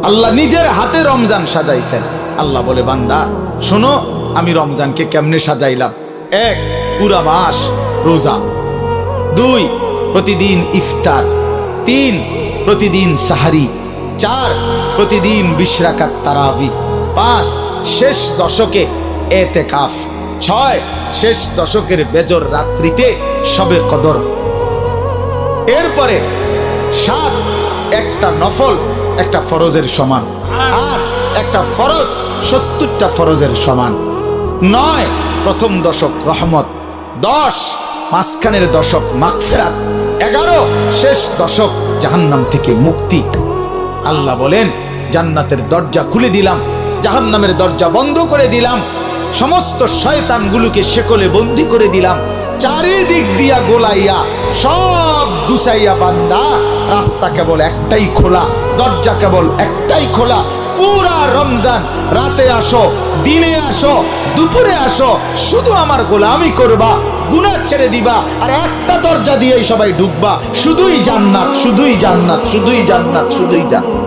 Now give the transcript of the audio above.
আল্লাহ নিজের হাতে রমজান সাজাইছেন। আল্লাহ বলে, বান্দা শোনো আমি রমজানকে কেমনে সাজাইলাম। 1, পুরা মাস রোজা। 2, প্রতিদিন ইফতার। 3, প্রতিদিন সাহারি। 4, প্রতিদিন 20 রাকাত তারাবি। 5, শেষ দশকে এতেকাফ। 6, শেষ দশকের বেজর রাত্রিতে শবে কদর। এরপরে 7, একটা নফল একটা ফরজের সমান। 8, একটা ফরজ 70টা ফরজের সমান। 9, প্রথম দশক রহমত। 10, মাঝখানের দশক মাগফিরাত। 11, শেষ দশক জাহান্নাম থেকে মুক্তি। আল্লাহ বলেন, জান্নাতের দরজা খুলে দিলাম, জাহান্নামের দরজা বন্ধ করে দিলাম, সমস্ত শয়তানগুলোকে শেকলে বন্দী করে দিলাম, চারিদিক দিয়া গোলাইয়া সব গুছাইয়া বান্দা রাস্তা কেবল একটাই খোলা, দরজা কেবল একটাই খোলা। পুরা রমজান রাতে আসো, দিনে আসো, দুপুরে আসো, শুধু আমার গোলামি করবা, গুনাহ ছেড়ে দিবা, আর একটা দরজা দিয়েই সবাই ঢুকবা। শুধুই জান্নাত, শুধুই জান্নাত, শুধুই জান্নাত, শুধুই জান্নাত।